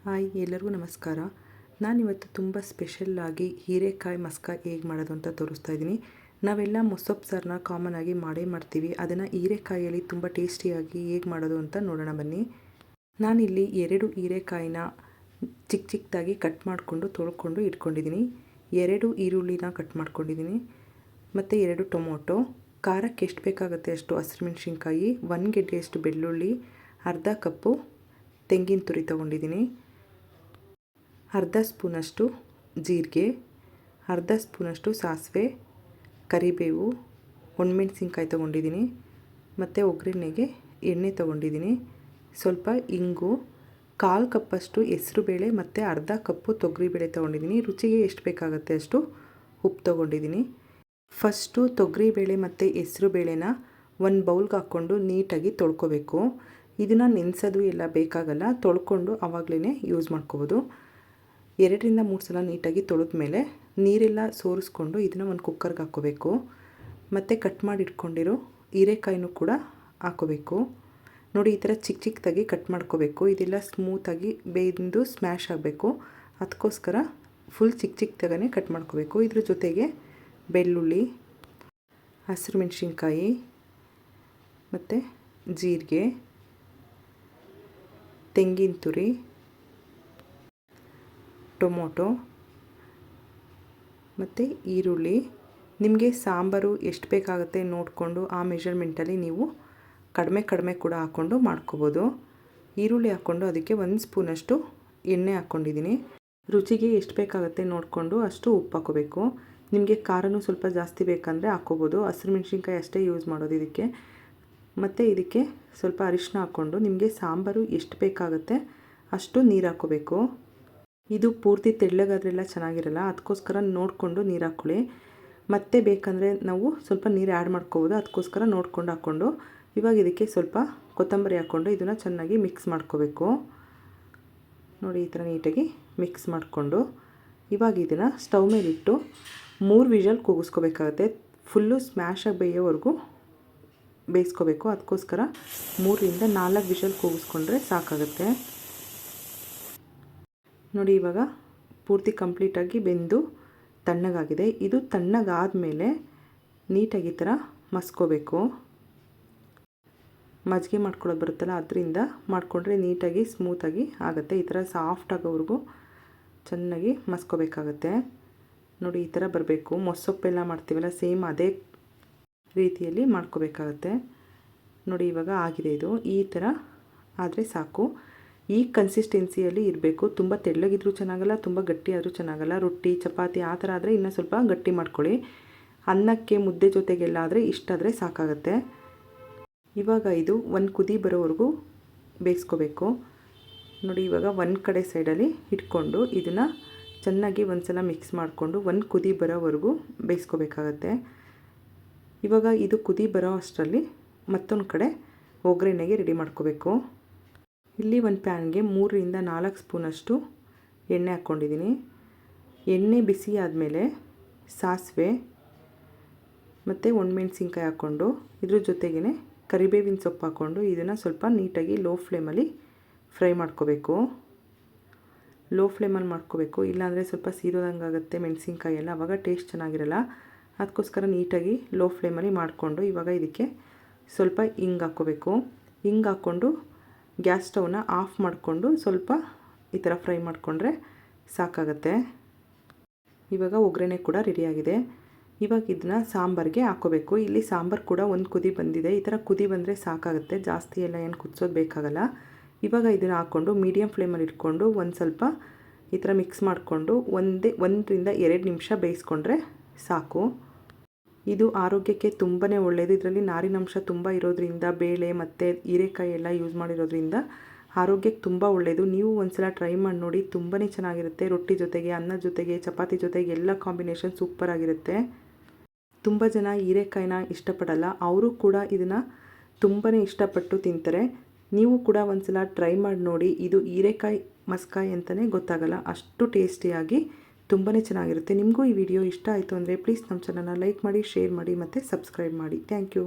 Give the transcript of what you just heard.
Hi ಎಲ್ಲರಿಗೂ ನಮಸ್ಕಾರ. ನಾನಿವತ್ತು ತುಂಬ ಸ್ಪೆಷಲ್ಲಾಗಿ ಹೀರೆಕಾಯಿ ಮಸ್ಕ ಹೇಗೆ ಮಾಡೋದು ಅಂತ ತೋರಿಸ್ತಾ ಇದ್ದೀನಿ. ನಾವೆಲ್ಲ ಮೊಸೊಪ್ಪು ಸಾರನ್ನ ಕಾಮನ್ ಆಗಿ ಮಾಡೇ ಮಾಡ್ತೀವಿ. ಅದನ್ನು ಹೀರೆಕಾಯಲ್ಲಿ ತುಂಬ ಟೇಸ್ಟಿಯಾಗಿ ಹೇಗೆ ಮಾಡೋದು ಅಂತ ನೋಡೋಣ ಬನ್ನಿ. ನಾನಿಲ್ಲಿ 2 ಹೀರೆಕಾಯಿನ ಚಿಕ್ಕದಾಗಿ ಕಟ್ ಮಾಡಿಕೊಂಡು ತೊಳ್ಕೊಂಡು ಇಟ್ಕೊಂಡಿದ್ದೀನಿ. 2 ಈರುಳ್ಳಿನ ಕಟ್ ಮಾಡ್ಕೊಂಡಿದ್ದೀನಿ ಮತ್ತು 2 ಟೊಮೊಟೊ, ಖಾರಕ್ಕೆ ಎಷ್ಟು ಬೇಕಾಗುತ್ತೆ ಅಷ್ಟು ಹಸಿಮೆಣ್ಸಿನ್ಕಾಯಿ, 1 ಗೆಡ್ಡೆಯಷ್ಟು ಬೆಳ್ಳುಳ್ಳಿ, ಅರ್ಧ ಕಪ್ಪು ತೆಂಗಿನ ತುರಿ ತೊಗೊಂಡಿದ್ದೀನಿ, ಅರ್ಧ ಸ್ಪೂನಷ್ಟು ಜೀರಿಗೆ, ಅರ್ಧ ಸ್ಪೂನಷ್ಟು ಸಾಸಿವೆ, ಕರಿಬೇವು, ಒಣಮೆಣಸಿನ್ಕಾಯಿ ತೊಗೊಂಡಿದ್ದೀನಿ ಮತ್ತು ಒಗ್ಗರಣೆಗೆ ಎಣ್ಣೆ ತೊಗೊಂಡಿದ್ದೀನಿ, ಸ್ವಲ್ಪ ಇಂಗು, 1/4 ಕಪ್ಪಷ್ಟು ಹೆಸರುಬೇಳೆ ಮತ್ತು ಅರ್ಧ ಕಪ್ಪು ತೊಗರಿಬೇಳೆ ತೊಗೊಂಡಿದ್ದೀನಿ. ರುಚಿಗೆ ಎಷ್ಟು ಬೇಕಾಗುತ್ತೆ ಅಷ್ಟು ಉಪ್ಪು ತೊಗೊಂಡಿದ್ದೀನಿ. ಫಸ್ಟು ತೊಗರಿಬೇಳೆ ಮತ್ತು ಹೆಸರುಬೇಳೆನ ಒಂದು ಬೌಲ್ಗೆ ಹಾಕ್ಕೊಂಡು ನೀಟಾಗಿ ತೊಳ್ಕೊಬೇಕು. ಇದನ್ನು ನೆನೆಸೋದು ಎಲ್ಲ ಬೇಕಾಗಲ್ಲ, ತೊಳ್ಕೊಂಡು ಆವಾಗಲೇ ಯೂಸ್ ಮಾಡ್ಕೋಬೋದು. 2ರಿಂದ 3 ಸಲ ನೀಟಾಗಿ ತೊಳೆದ ಮೇಲೆ ನೀರೆಲ್ಲ ಸೋರಿಸ್ಕೊಂಡು ಇದನ್ನು ಒಂದು ಕುಕ್ಕರ್ಗೆ ಹಾಕ್ಕೋಬೇಕು. ಮತ್ತು ಕಟ್ ಮಾಡಿ ಇಟ್ಕೊಂಡಿರೋ ಹೀರೆಕಾಯಿನೂ ಕೂಡ ಹಾಕ್ಕೋಬೇಕು. ನೋಡಿ, ಈ ಥರ ಚಿಕ್ಕದಾಗಿ ಕಟ್ ಮಾಡ್ಕೋಬೇಕು. ಇದೆಲ್ಲ ಸ್ಮೂತಾಗಿ ಬೇಯ್ದು ಸ್ಮ್ಯಾಶ್ ಆಗಬೇಕು. ಅದಕ್ಕೋಸ್ಕರ ಫುಲ್ ಚಿಕ್ಕದಾಗೇ ಕಟ್ ಮಾಡ್ಕೋಬೇಕು. ಇದ್ರ ಜೊತೆಗೆ ಬೆಳ್ಳುಳ್ಳಿ, ಹಸಿರು ಮೆಣಸಿನ್ಕಾಯಿ ಮತ್ತು ಜೀರಿಗೆ, ತೆಂಗಿನ ತುರಿ, ಟೊಮೊಟೊ ಮತ್ತು ಈರುಳ್ಳಿ. ನಿಮಗೆ ಸಾಂಬಾರು ಎಷ್ಟು ಬೇಕಾಗುತ್ತೆ ನೋಡಿಕೊಂಡು ಆ ಮೆಷರ್ಮೆಂಟಲ್ಲಿ ನೀವು ಕಡಿಮೆ ಕೂಡ ಹಾಕ್ಕೊಂಡು ಮಾಡ್ಕೋಬೋದು. ಈರುಳ್ಳಿ ಹಾಕ್ಕೊಂಡು ಅದಕ್ಕೆ 1 ಸ್ಪೂನಷ್ಟು ಎಣ್ಣೆ ಹಾಕ್ಕೊಂಡಿದ್ದೀನಿ. ರುಚಿಗೆ ಎಷ್ಟು ಬೇಕಾಗುತ್ತೆ ನೋಡಿಕೊಂಡು ಅಷ್ಟು ಉಪ್ಪು ಹಾಕ್ಕೋಬೇಕು. ನಿಮಗೆ ಖಾರನೂ ಸ್ವಲ್ಪ ಜಾಸ್ತಿ ಬೇಕಂದರೆ ಹಾಕ್ಕೋಬೋದು. ಹಸಿರು ಮೆಣಸಿನ್ಕಾಯಿ ಅಷ್ಟೇ ಯೂಸ್ ಮಾಡೋದು ಇದಕ್ಕೆ. ಮತ್ತು ಇದಕ್ಕೆ ಸ್ವಲ್ಪ ಅರಿಶಿನ ಹಾಕ್ಕೊಂಡು ನಿಮಗೆ ಸಾಂಬಾರು ಎಷ್ಟು ಬೇಕಾಗುತ್ತೆ ಅಷ್ಟು ನೀರು ಹಾಕ್ಕೋಬೇಕು. ಇದು ಪೂರ್ತಿ ತೆಳ್ಳಗಾದ್ರೆಲ್ಲ ಚೆನ್ನಾಗಿರಲ್ಲ, ಅದಕ್ಕೋಸ್ಕರ ನೋಡಿಕೊಂಡು ನೀರು ಹಾಕ್ಕೊಳ್ಳಿ. ಮತ್ತೆ ಬೇಕಂದರೆ ನಾವು ಸ್ವಲ್ಪ ನೀರು ಆ್ಯಡ್ ಮಾಡ್ಕೋಬೋದು, ಅದಕ್ಕೋಸ್ಕರ ನೋಡ್ಕೊಂಡು ಹಾಕ್ಕೊಂಡು. ಇವಾಗ ಇದಕ್ಕೆ ಸ್ವಲ್ಪ ಕೊತ್ತಂಬರಿ ಹಾಕ್ಕೊಂಡು ಇದನ್ನು ಚೆನ್ನಾಗಿ ಮಿಕ್ಸ್ ಮಾಡ್ಕೋಬೇಕು. ನೋಡಿ, ಈ ಥರ ನೀಟಾಗಿ ಮಿಕ್ಸ್ ಮಾಡಿಕೊಂಡು ಇವಾಗ ಇದನ್ನು ಸ್ಟವ್ ಮೇಲಿಟ್ಟು 3 ವಿಷಲ್ ಕೂಗಿಸ್ಕೋಬೇಕಾಗತ್ತೆ. ಫುಲ್ಲು ಸ್ಮ್ಯಾಶಾಗಿ ಬೇಯೋವರೆಗೂ ಬೇಯಿಸ್ಕೋಬೇಕು. ಅದಕ್ಕೋಸ್ಕರ 3ರಿಂದ 4 ವಿಷಲ್ ಕೂಗಿಸ್ಕೊಂಡ್ರೆ ಸಾಕಾಗುತ್ತೆ. ನೋಡಿ, ಇವಾಗ ಪೂರ್ತಿ ಕಂಪ್ಲೀಟಾಗಿ ಬೆಂದು ತಣ್ಣಗಾಗಿದೆ. ಇದು ತಣ್ಣಗಾದಮೇಲೆ ನೀಟಾಗಿ ಈ ಥರ ಮಸ್ಕೋಬೇಕು. ಮಜ್ಜಿಗೆ ಮಾಡ್ಕೊಳ್ಳೋದು ಬರುತ್ತಲ್ಲ, ಅದರಿಂದ ಮಾಡಿಕೊಂಡ್ರೆ ನೀಟಾಗಿ ಸ್ಮೂತಾಗಿ ಆಗುತ್ತೆ. ಈ ಥರ ಸಾಫ್ಟ್ ಆಗೋವರೆಗೂ ಚೆನ್ನಾಗಿ ಮಸ್ಕೋಬೇಕಾಗತ್ತೆ. ನೋಡಿ, ಈ ಥರ ಬರಬೇಕು. ಮೊಸೊಪ್ಪೆಲ್ಲ ಮಾಡ್ತೀವಲ್ಲ, ಸೇಮ್ ಅದೇ ರೀತಿಯಲ್ಲಿ ಮಾಡ್ಕೋಬೇಕಾಗತ್ತೆ. ನೋಡಿ, ಇವಾಗ ಆಗಿದೆ. ಇದು ಈ ಥರ ಆದರೆ ಸಾಕು. ಈ ಕನ್ಸಿಸ್ಟೆನ್ಸಿಯಲ್ಲಿ ಇರಬೇಕು. ತುಂಬ ತೆಳ್ಳಗಿದ್ರೂ ಚೆನ್ನಾಗಲ್ಲ, ತುಂಬ ಗಟ್ಟಿ ಆದರೂ ಚೆನ್ನಾಗಲ್ಲ. ರೊಟ್ಟಿ, ಚಪಾತಿ ಆ ಥರ ಆದರೆ ಇನ್ನೂ ಸ್ವಲ್ಪ ಗಟ್ಟಿ ಮಾಡ್ಕೊಳ್ಳಿ. ಅನ್ನಕ್ಕೆ, ಮುದ್ದೆ ಜೊತೆಗೆಲ್ಲ ಆದರೆ ಇಷ್ಟಾದರೆ ಸಾಕಾಗುತ್ತೆ. ಇವಾಗ ಇದು ಒಂದು ಕುದಿ ಬರೋವರೆಗೂ ಬೇಯಿಸ್ಕೋಬೇಕು. ನೋಡಿ, ಇವಾಗ ಒಂದು ಕಡೆ ಸೈಡಲ್ಲಿ ಇಟ್ಕೊಂಡು ಇದನ್ನು ಚೆನ್ನಾಗಿ ಒಂದು ಸಲ ಮಿಕ್ಸ್ ಮಾಡಿಕೊಂಡು ಒಂದು ಕುದಿ ಬರೋವರೆಗೂ ಬೇಯಿಸ್ಕೋಬೇಕಾಗತ್ತೆ. ಇವಾಗ ಇದು ಕುದಿ ಬರೋ ಅಷ್ಟರಲ್ಲಿ ಮತ್ತೊಂದು ಕಡೆ ಒಗ್ಗರಣೆಗೆ ರೆಡಿ ಮಾಡ್ಕೋಬೇಕು. ಇಲ್ಲಿ ಒಂದು ಪ್ಯಾನ್ಗೆ 3ರಿಂದ 4 ಸ್ಪೂನಷ್ಟು ಎಣ್ಣೆ ಹಾಕ್ಕೊಂಡಿದ್ದೀನಿ. ಎಣ್ಣೆ ಬಿಸಿ ಆದಮೇಲೆ ಸಾಸಿವೆ ಮತ್ತು ಒಣಮೆಣಸಿನ್ಕಾಯಿ ಹಾಕ್ಕೊಂಡು ಇದ್ರ ಜೊತೆಗೇ ಕರಿಬೇವಿನ ಸೊಪ್ಪು ಹಾಕ್ಕೊಂಡು ಇದನ್ನು ಸ್ವಲ್ಪ ನೀಟಾಗಿ ಲೋ ಫ್ಲೇಮಲ್ಲಿ ಫ್ರೈ ಮಾಡ್ಕೋಬೇಕು. ಲೋ ಫ್ಲೇಮಲ್ಲಿ ಮಾಡ್ಕೋಬೇಕು, ಇಲ್ಲಾಂದರೆ ಸ್ವಲ್ಪ ಸೀದೋದಂಗಾಗುತ್ತೆ ಮೆಣಸಿನ್ಕಾಯಿ ಎಲ್ಲ, ಆವಾಗ ಟೇಸ್ಟ್ ಚೆನ್ನಾಗಿರಲ್ಲ. ಅದಕ್ಕೋಸ್ಕರ ನೀಟಾಗಿ ಲೋ ಫ್ಲೇಮಲ್ಲಿ ಮಾಡಿಕೊಂಡು ಇವಾಗ ಇದಕ್ಕೆ ಸ್ವಲ್ಪ ಹಿಂಗೆ ಹಾಕ್ಕೋಬೇಕು. ಹಿಂಗೆ ಹಾಕ್ಕೊಂಡು ಗ್ಯಾಸ್ ಸ್ಟವ್ನ ಆಫ್ ಮಾಡಿಕೊಂಡು ಸ್ವಲ್ಪ ಈ ಥರ ಫ್ರೈ ಮಾಡಿಕೊಂಡ್ರೆ ಸಾಕಾಗತ್ತೆ. ಇವಾಗ ಒಗ್ಗರಣೆ ಕೂಡ ರೆಡಿಯಾಗಿದೆ. ಇವಾಗ ಇದನ್ನ ಸಾಂಬಾರಿಗೆ ಹಾಕ್ಕೋಬೇಕು. ಇಲ್ಲಿ ಸಾಂಬಾರು ಕೂಡ ಒಂದು ಕುದಿ ಬಂದಿದೆ. ಈ ಥರ ಕುದಿ ಬಂದರೆ ಸಾಕಾಗುತ್ತೆ, ಜಾಸ್ತಿ ಎಲ್ಲ ಏನು ಕುದಿಸೋದು ಬೇಕಾಗಲ್ಲ. ಇವಾಗ ಇದನ್ನು ಹಾಕ್ಕೊಂಡು ಮೀಡಿಯಮ್ ಫ್ಲೇಮಲ್ಲಿ ಇಟ್ಕೊಂಡು ಒಂದು ಸ್ವಲ್ಪ ಈ ಥರ ಮಿಕ್ಸ್ ಮಾಡಿಕೊಂಡು 1ರಿಂದ 2 ನಿಮಿಷ ಬೇಯಿಸ್ಕೊಂಡ್ರೆ ಸಾಕು. ಇದು ಆರೋಗ್ಯಕ್ಕೆ ತುಂಬಾ ಒಳ್ಳೆಯದು. ಇದರಲ್ಲಿ ನಾರಿನಂಶ ತುಂಬ ಇರೋದ್ರಿಂದ, ಬೇಳೆ ಮತ್ತು ಹೀರೆಕಾಯಿ ಎಲ್ಲ ಯೂಸ್ ಮಾಡಿರೋದ್ರಿಂದ ಆರೋಗ್ಯಕ್ಕೆ ತುಂಬ ಒಳ್ಳೆಯದು. ನೀವು ಒಂದ್ಸಲ ಟ್ರೈ ಮಾಡಿ ನೋಡಿ, ತುಂಬಾ ಚೆನ್ನಾಗಿರುತ್ತೆ. ರೊಟ್ಟಿ ಜೊತೆಗೆ, ಅನ್ನದ ಜೊತೆಗೆ, ಚಪಾತಿ ಜೊತೆಗೆ ಎಲ್ಲ ಕಾಂಬಿನೇಷನ್ ಸೂಪರಾಗಿರುತ್ತೆ. ತುಂಬ ಜನ ಹೀರೆಕಾಯಿನ ಇಷ್ಟಪಡಲ್ಲ, ಅವರು ಕೂಡ ಇದನ್ನು ತುಂಬಾ ಇಷ್ಟಪಟ್ಟು ತಿಂತಾರೆ. ನೀವು ಕೂಡ ಒಂದ್ಸಲ ಟ್ರೈ ಮಾಡಿ ನೋಡಿ. ಇದು ಹೀರೆಕಾಯಿ ಮಸ್ಕಾಯಿ ಅಂತಲೇ ಗೊತ್ತಾಗಲ್ಲ, ಅಷ್ಟು ಟೇಸ್ಟಿಯಾಗಿ ತುಂಬಾ ಚೆನ್ನಾಗಿರುತ್ತೆ. ನಿಮಗೂ ಈ ವಿಡಿಯೋ ಇಷ್ಟ ಆಯಿತು ಅಂದರೆ ಪ್ಲೀಸ್ ನಮ್ಮ ಚಾನಲ್ನ ಲೈಕ್ ಮಾಡಿ, ಶೇರ್ ಮಾಡಿ ಮತ್ತು ಸಬ್ಸ್ಕ್ರೈಬ್ ಮಾಡಿ. Thank you.